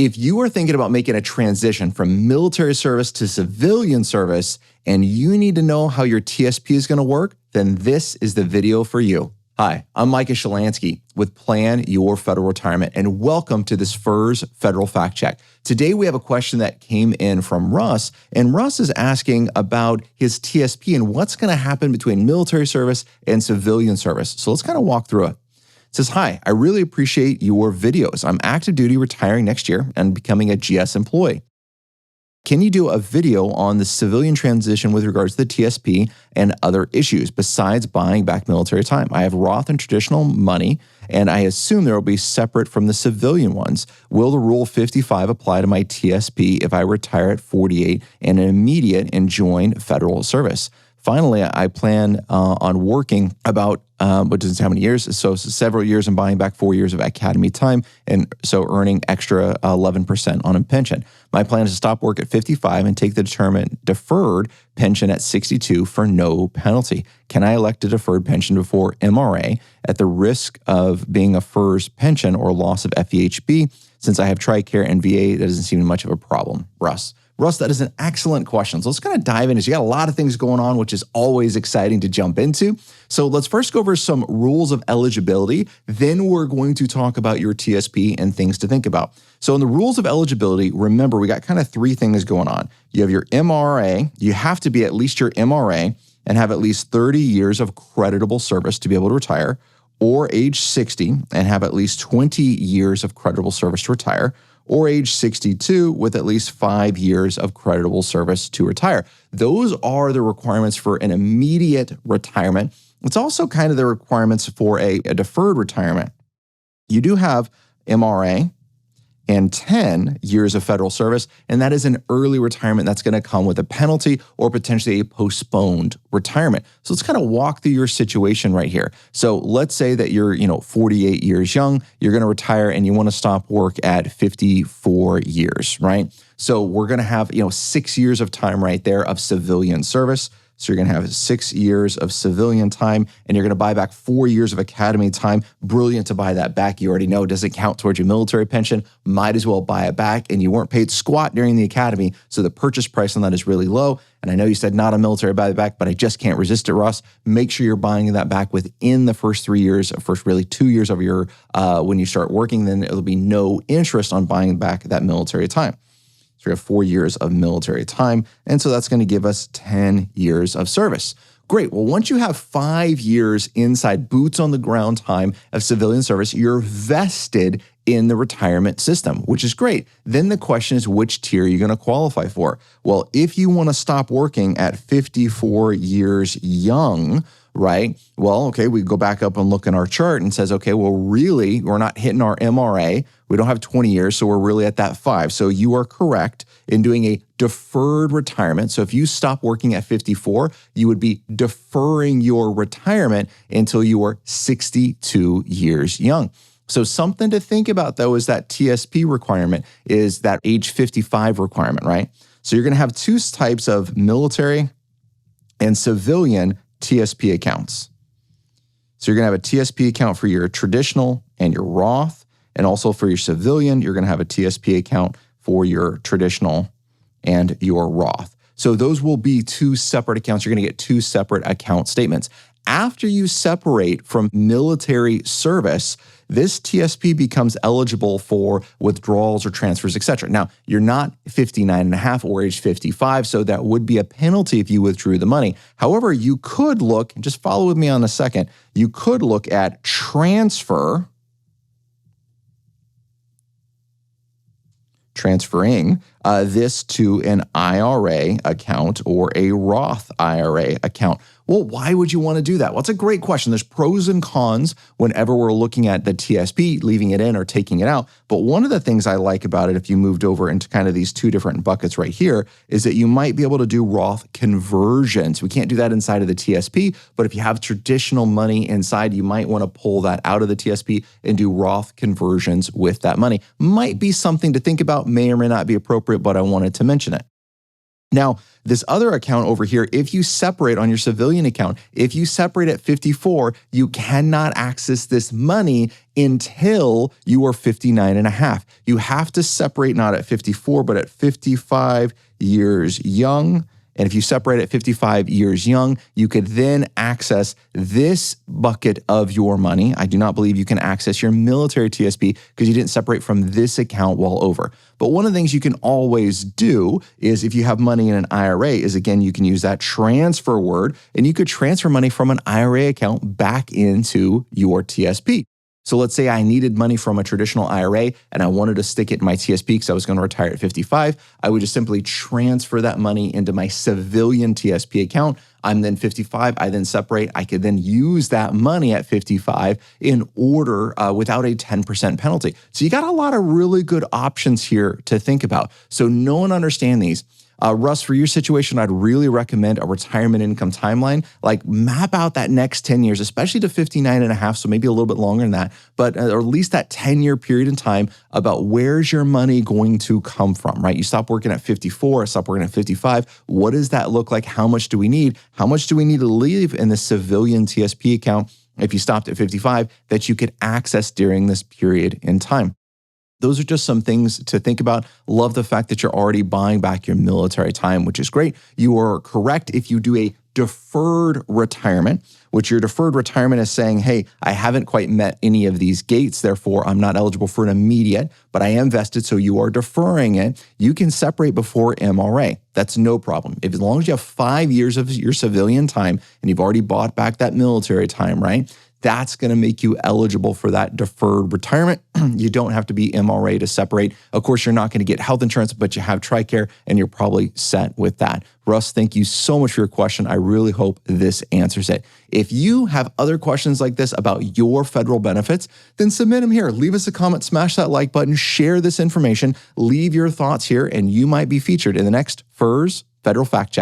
If you are thinking about making a transition from military service to civilian service and you need to know how your TSP is going to work, then this is the video for you. Hi, I'm Micah Shalansky with Plan Your Federal Retirement, and welcome to this FERS Federal Fact Check. Today we have a question that came in from Russ, and Russ is asking about his TSP and what's going to happen between military service and civilian service. So let's kind of walk through it. It says, hi, I really appreciate your videos. I'm active duty retiring next year and becoming a GS employee. Can you do a video on the civilian transition with regards to the TSP and other issues besides buying back military time? I have Roth and Traditional money, and I assume there will be separate from the civilian ones. Will the Rule 55 apply to my TSP if I retire at 48 and an immediate and join federal service? Finally, I plan on working about, what doesn't say how many years, so several years and buying back 4 years of academy time, and so earning extra 11% on a pension. My plan is to stop work at 55 and take the deferred pension at 62 for no penalty. Can I elect a deferred pension before MRA at the risk of being a FERS pension or loss of FEHB? Since I have TRICARE and VA, that doesn't seem much of a problem. Russ, that is an excellent question. So let's kind of dive in. You got a lot of things going on, which is always exciting to jump into. So let's first go over some rules of eligibility. Then we're going to talk about your TSP and things to think about. So in the rules of eligibility, remember, we got kind of three things going on. You have your MRA. You have to be at least your MRA and have at least 30 years of creditable service to be able to retire, or age 60 and have at least 20 years of creditable service to retire, or age 62 with at least 5 years of creditable service to retire. Those are the requirements for an immediate retirement. It's also kind of the requirements for a deferred retirement. You do have MRA and 10 years of federal service, and that is an early retirement that's going to come with a penalty or potentially a postponed retirement. So let's kind of walk through your situation right here. So let's say that you're 48 years young, you're going to retire and you want to stop work at 54 years, right? So we're going to have 6 years of time right there of civilian service. So you're going to have 6 years of civilian time, and you're going to buy back 4 years of academy time. Brilliant to buy that back. You already know it doesn't count towards your military pension. Might as well buy it back, and you weren't paid squat during the academy, so the purchase price on that is really low. And I know you said not a military buyback, but I just can't resist it, Russ. Make sure you're buying that back within the first 3 years, first really 2 years of your when you start working. Then it'll be no interest on buying back that military time. So we have 4 years of military time, and so that's going to give us 10 years of service. Great. Well, once you have 5 years inside boots on the ground time of civilian service, you're vested in the retirement system, which is great. Then the question is, which tier are you going to qualify for? Well, if you want to stop working at 54 years young, right? Well, okay, we go back up and look in our chart and says, okay, well, really, we're not hitting our MRA. We don't have 20 years, so we're really at that 5. So you are correct in doing a deferred retirement. So if you stop working at 54, you would be deferring your retirement until you are 62 years young. So something to think about, though, is that TSP requirement is that age 55 requirement, right? So you're going to have two types of military and civilian TSP accounts. So you're going to have a TSP account for your traditional and your Roth, and also for your civilian, you're going to have a TSP account for your traditional and your Roth. So those will be two separate accounts. You're going to get two separate account statements. After you separate from military service, this TSP becomes eligible for withdrawals or transfers, etc. Now, you're not 59 and a half or age 55, so that would be a penalty if you withdrew the money. However, you could look, just follow with me on a second, you could look at transferring this to an IRA account or a Roth IRA account. Well, why would you want to do that? Well, it's a great question. There's pros and cons whenever we're looking at the TSP, leaving it in or taking it out. But one of the things I like about it, if you moved over into kind of these two different buckets right here, is that you might be able to do Roth conversions. We can't do that inside of the TSP, but if you have traditional money inside, you might want to pull that out of the TSP and do Roth conversions with that money. Might be something to think about, may or may not be appropriate, but I wanted to mention it. Now, this other account over here, if you separate on your civilian account, if you separate at 54, you cannot access this money until you are 59 and a half. You have to separate not at 54, but at 55 years young. And if you separate at 55 years young, you could then access this bucket of your money. I do not believe you can access your military TSP because you didn't separate from this account while over. But one of the things you can always do is if you have money in an IRA is, again, you can use that transfer word and you could transfer money from an IRA account back into your TSP. So let's say I needed money from a traditional IRA and I wanted to stick it in my TSP because I was going to retire at 55. I would just simply transfer that money into my civilian TSP account. I'm then 55. I then separate. I could then use that money at 55 in order without a 10% penalty. So you got a lot of really good options here to think about. So know and understand these. Russ, for your situation, I'd really recommend a retirement income timeline. Like map out that next 10 years, especially to 59 and a half, so maybe a little bit longer than that, but or at least that 10-year period in time about where's your money going to come from, right? You stop working at 54, stop working at 55. What does that look like? How much do we need? How much do we need to leave in the civilian TSP account if you stopped at 55 that you could access during this period in time? Those are just some things to think about. Love the fact that you're already buying back your military time, which is great. You are correct if you do a deferred retirement, which your deferred retirement is saying, hey, I haven't quite met any of these gates, therefore I'm not eligible for an immediate, but I am vested, so you are deferring it. You can separate before MRA. That's no problem. As long as you have 5 years of your civilian time and you've already bought back that military time, right? That's going to make you eligible for that deferred retirement. You don't have to be MRA to separate. Of course, you're not going to get health insurance, but you have TRICARE and you're probably set with that. Russ, thank you so much for your question. I really hope this answers it. If you have other questions like this about your federal benefits, then submit them here. Leave us a comment, smash that like button, share this information, leave your thoughts here, and you might be featured in the next FERS Federal Fact Check.